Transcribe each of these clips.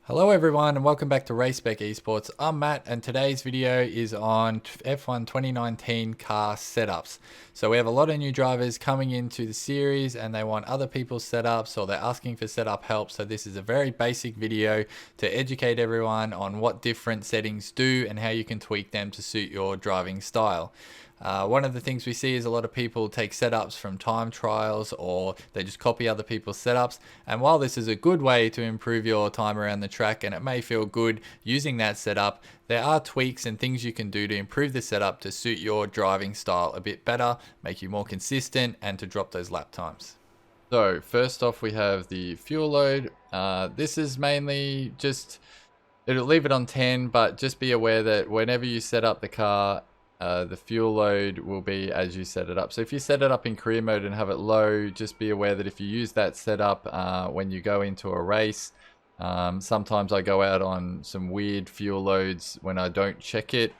Hello everyone and welcome back to Spec Esports. I'm Matt and today's video is on F1 2019 car setups. So we have a lot of new drivers coming into the series and they want other people's setups or they're asking for setup help. So this is a very basic video to educate everyone on what different settings do and how you can tweak them to suit your driving style. One of the things we see is a lot of people take setups from time trials or they just copy other people's setups. And while this is a good way to improve your time around the track and it may feel good using that setup, there are tweaks and things you can do to improve the setup to suit your driving style a bit better, make you more consistent and to drop those lap times. So first off we have the fuel load. This is mainly just, it'll leave it on 10, but just be aware that whenever you set up the car, the fuel load will be as you set it up. So if you set it up in career mode and have it low, just be aware that if you use that setup when you go into a race, sometimes I go out on some weird fuel loads when I don't check it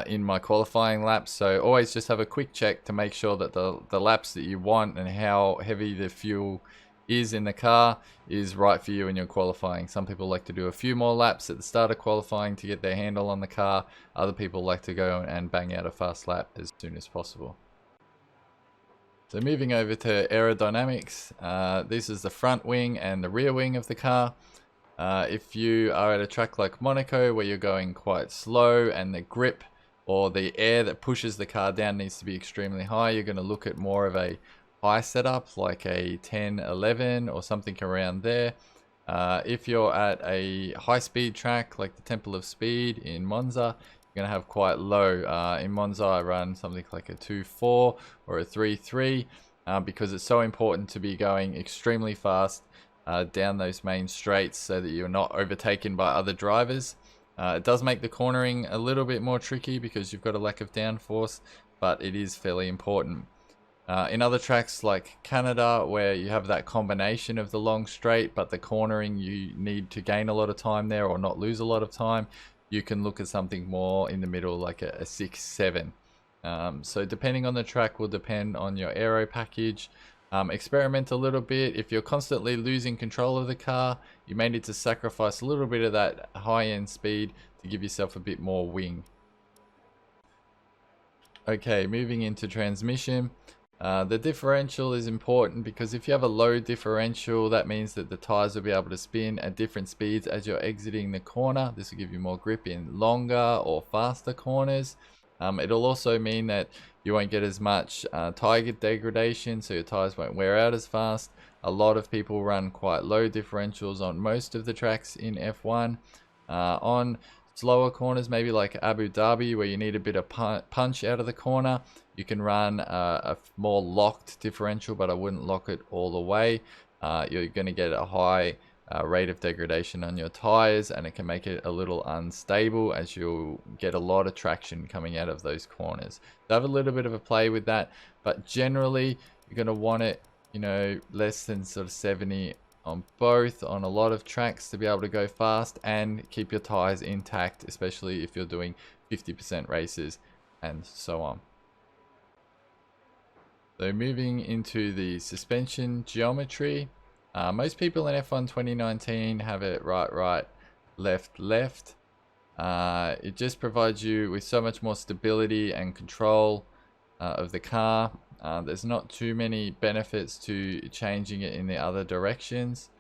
in my qualifying laps. So always just have a quick check to make sure that the laps that you want and how heavy the fuel is in the car is right for you in your qualifying. Some people like to do a few more laps at the start of qualifying to get their handle on the car. Other people like to go and bang out a fast lap as soon as possible. So moving over to aerodynamics, this is the front wing and the rear wing of the car. If you are at a track like Monaco where you're going quite slow and the grip or the air that pushes the car down needs to be extremely high, you're going to look at more of a high setup like a 10, 11 or something around there. If you're at a high speed track like the Temple of Speed in Monza, you're going to have quite low. In Monza I run something like a 2.4 or a 3.3 because it's so important to be going extremely fast down those main straights so that you're not overtaken by other drivers. It does make the cornering a little bit more tricky because you've got a lack of downforce, but it is fairly important. In other tracks like Canada, where you have that combination of the long straight, but the cornering you need to gain a lot of time there or not lose a lot of time, you can look at something more in the middle like a 6, 7. So depending on the track will depend on your aero package. Experiment a little bit. If you're constantly losing control of the car, you may need to sacrifice a little bit of that high-end speed to give yourself a bit more wing. Okay, moving into transmission. The differential is important because if you have a low differential, that means that the tires will be able to spin at different speeds as you're exiting the corner. This will give you more grip in longer or faster corners. It'll also mean that you won't get as much tire degradation, so your tires won't wear out as fast. A lot of people run quite low differentials on most of the tracks in F1. On slower corners, maybe like Abu Dhabi, where you need a bit of punch out of the corner, you can run a more locked differential, but I wouldn't lock it all the way. You're going to get a high rate of degradation on your tires, and it can make it a little unstable as you'll get a lot of traction coming out of those corners. So have a little bit of a play with that, but generally you're going to want it, you know, less than sort of 70 on both on a lot of tracks to be able to go fast and keep your tires intact, especially if you're doing 50% races and so on. So moving into the suspension geometry, most people in F1 2019 have it right, left. It just provides you with so much more stability and control of the car. There's not too many benefits to changing it in the other directions.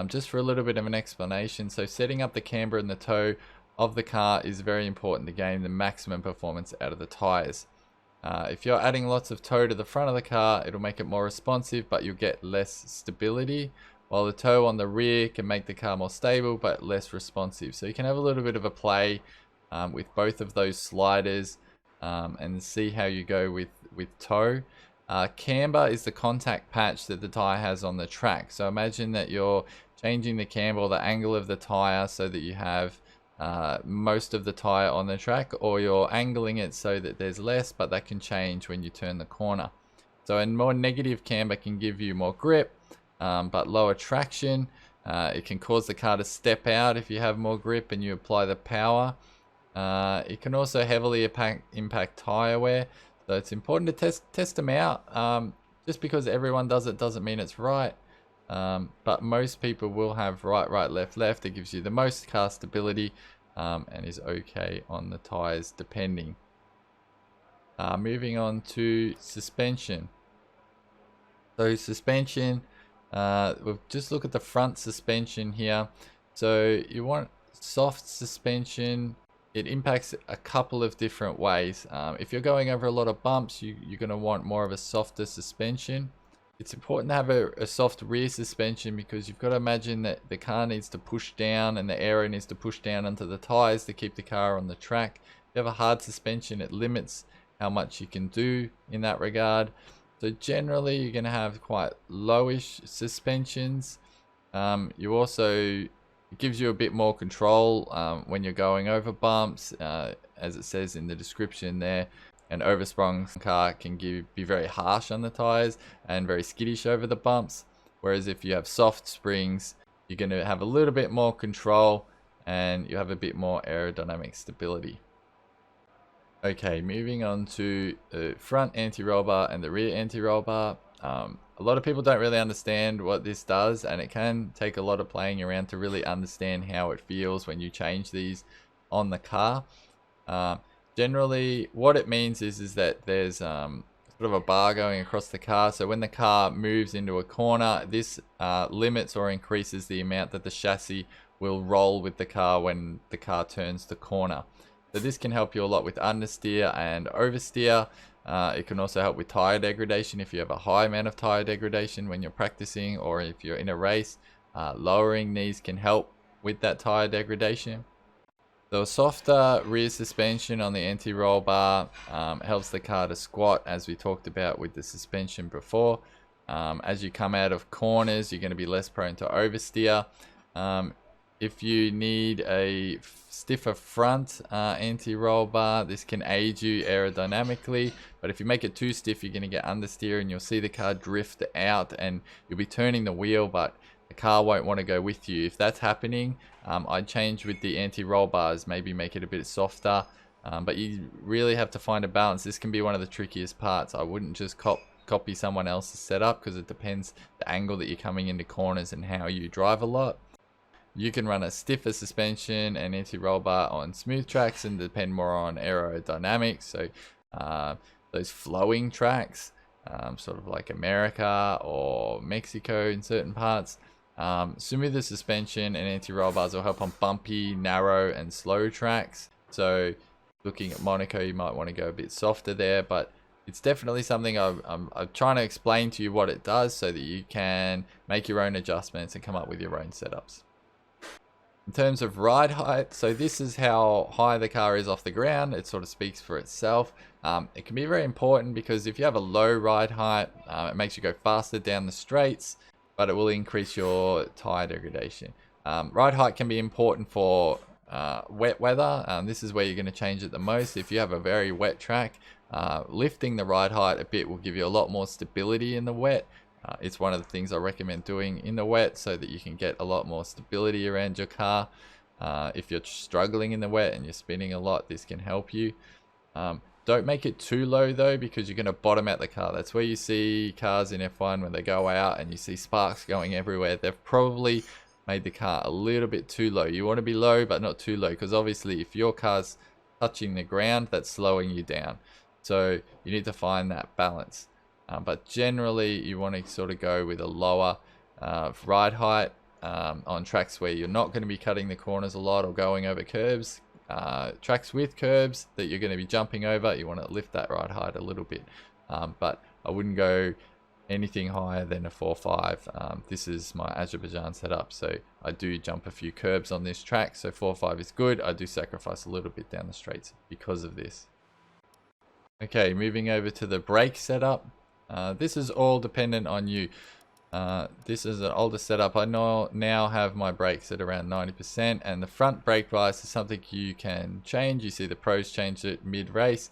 Just for a little bit of an explanation, so setting up the camber and the toe of the car is very important to gain the maximum performance out of the tires. If you're adding lots of toe to the front of the car, it'll make it more responsive, but you'll get less stability, while the toe on the rear can make the car more stable but less responsive. So you can have a little bit of a play with both of those sliders and see how you go with toe. Camber is the contact patch that the tire has on the track. So imagine that you're changing the camber or the angle of the tire so that you have most of the tire on the track, or you're angling it so that there's less, but that can change when you turn the corner. So a more negative camber can give you more grip but lower traction. It can cause the car to step out if you have more grip and you apply the power. It can also heavily impact tire wear, so it's important to test them out. Just because everyone does it doesn't mean it's right. but most people will have right, right, left, left. It gives you the most car stability and is okay on the tires depending. Moving on to suspension. So suspension, we'll just look at the front suspension here. So you want soft suspension. It impacts a couple of different ways. If you're going over a lot of bumps, you're going to want more of a softer suspension. It's important to have a soft rear suspension because you've got to imagine that the car needs to push down and the aero needs to push down onto the tires to keep the car on the track. If you have a hard suspension, it limits how much you can do in that regard. So generally you're going to have quite lowish suspensions. You also, it gives you a bit more control when you're going over bumps, as it says in the description there. An oversprung car can be very harsh on the tires and very skittish over the bumps. Whereas if you have soft springs, you're going to have a little bit more control and you have a bit more aerodynamic stability. Okay, moving on to the front anti-roll bar and the rear anti-roll bar. A lot of people don't really understand what this does, and it can take a lot of playing around to really understand how it feels when you change these on the car. Generally, what it means is that there's sort of a bar going across the car. So when the car moves into a corner, this limits or increases the amount that the chassis will roll with the car when the car turns the corner. So this can help you a lot with understeer and oversteer. It can also help with tire degradation if you have a high amount of tire degradation when you're practicing, or if you're in a race. Lowering these can help with that tire degradation. So a softer rear suspension on the anti-roll bar helps the car to squat, as we talked about with the suspension before. As you come out of corners, you're going to be less prone to oversteer. If you need a stiffer front anti-roll bar, this can aid you aerodynamically. But if you make it too stiff, you're going to get understeer and you'll see the car drift out and you'll be turning the wheel, but the car won't want to go with you. If that's happening, I'd change with the anti-roll bars, maybe make it a bit softer. But you really have to find a balance. This can be one of the trickiest parts. I wouldn't just copy someone else's setup because it depends the angle that you're coming into corners and how you drive a lot. You can run a stiffer suspension and anti-roll bar on smooth tracks and depend more on aerodynamics. So those flowing tracks, sort of like America or Mexico in certain parts, smoother suspension and anti-roll bars will help on bumpy, narrow and slow tracks. So looking at Monaco, you might want to go a bit softer there, but it's definitely something I'm trying to explain to you what it does so that you can make your own adjustments and come up with your own setups. In terms of ride height, so this is how high the car is off the ground. It sort of speaks for itself. It can be very important because if you have a low ride height, it makes you go faster down the straights, but it will increase your tire degradation. Ride height can be important for wet weather. This is where you're going to change it the most. If you have a very wet track, lifting the ride height a bit will give you a lot more stability in the wet. It's one of the things I recommend doing in the wet so that you can get a lot more stability around your car. If you're struggling in the wet and you're spinning a lot, this can help you. Don't make it too low though, because you're going to bottom out the car. That's where you see cars in F1 when they go out and you see sparks going everywhere. They've probably made the car a little bit too low. You want to be low but not too low, because obviously if your car's touching the ground, that's slowing you down. So you need to find that balance. But generally you want to sort of go with a lower ride height on tracks where you're not going to be cutting the corners a lot or going over curbs. Tracks with curbs that you're going to be jumping over, you want to lift that ride height a little bit. But I wouldn't go anything higher than a 4.5. This is my Azerbaijan setup, so I do jump a few curbs on this track, so 4.5 is good. I do sacrifice a little bit down the straights because of this. Okay, moving over to the brake setup. This is all dependent on you. This is an older setup. I now have my brakes at around 90%, and the front brake bias is something you can change. You see the pros change it mid-race.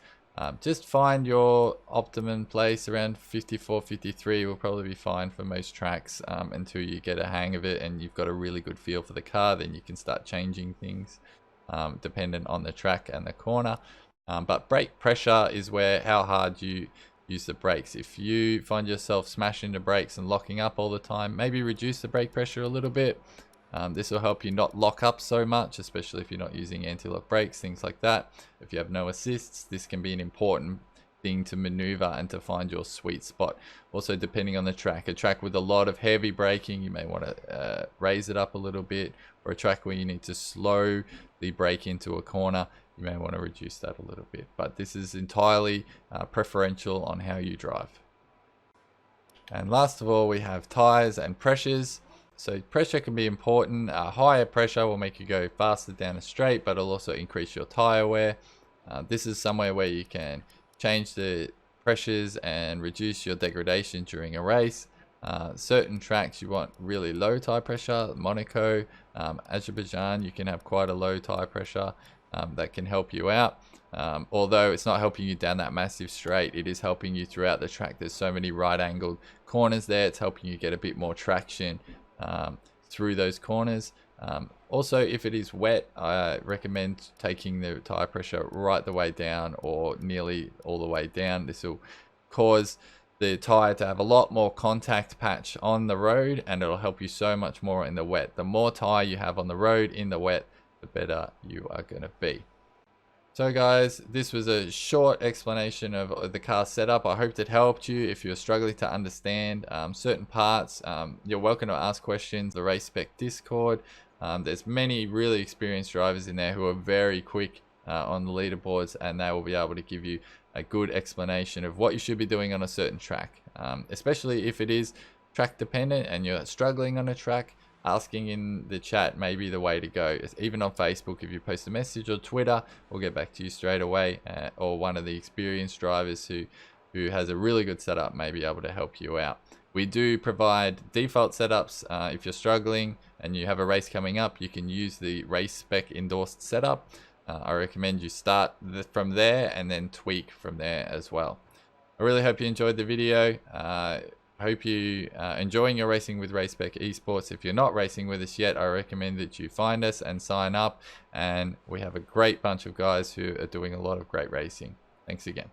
Just find your optimum place around 54, 53 will probably be fine for most tracks until you get a hang of it and you've got a really good feel for the car. Then you can start changing things dependent on the track and the corner. But brake pressure is where how hard you use the brakes. If you find yourself smashing the brakes and locking up all the time, maybe reduce the brake pressure a little bit. This will help you not lock up so much, especially if you're not using anti-lock brakes, things like that. If you have no assists, this can be an important thing to maneuver and to find your sweet spot. Also, depending on the track, a track with a lot of heavy braking, you may want to raise it up a little bit, or a track where you need to slow the brake into a corner, you may want to reduce that a little bit. But this is entirely preferential on how you drive. And last of all, we have tires and pressures. So pressure can be important. Higher pressure will make you go faster down a straight, but it'll also increase your tire wear. This is somewhere where you can change the pressures and reduce your degradation during a race. Certain tracks you want really low tire pressure. Monaco, Azerbaijan, you can have quite a low tire pressure. That can help you out. Although it's not helping you down that massive straight, it is helping you throughout the track. There's so many right angled corners there. It's helping you get a bit more traction through those corners. Also, if it is wet, I recommend taking the tire pressure right the way down or nearly all the way down. This will cause the tire to have a lot more contact patch on the road, and it'll help you so much more in the wet. The more tire you have on the road in the wet, the better you are going to be. So guys, this was a short explanation of the car setup. I hope it helped you. If you're struggling to understand certain parts, you're welcome to ask questions. The Race Spec Discord. There's many really experienced drivers in there who are very quick on the leaderboards, and they will be able to give you a good explanation of what you should be doing on a certain track. Especially if it is track dependent and you're struggling on a track, asking in the chat may be the way to go. Even on Facebook, if you post a message, or Twitter, we'll get back to you straight away, or one of the experienced drivers who has a really good setup may be able to help you out. We do provide default setups. If you're struggling and you have a race coming up, you can use the Race Spec endorsed setup. I recommend you start from there and then tweak from there as well. I really hope you enjoyed the video. I hope you are enjoying your racing with Race Spec Esports. If you're not racing with us yet, I recommend that you find us and sign up. And we have a great bunch of guys who are doing a lot of great racing. Thanks again.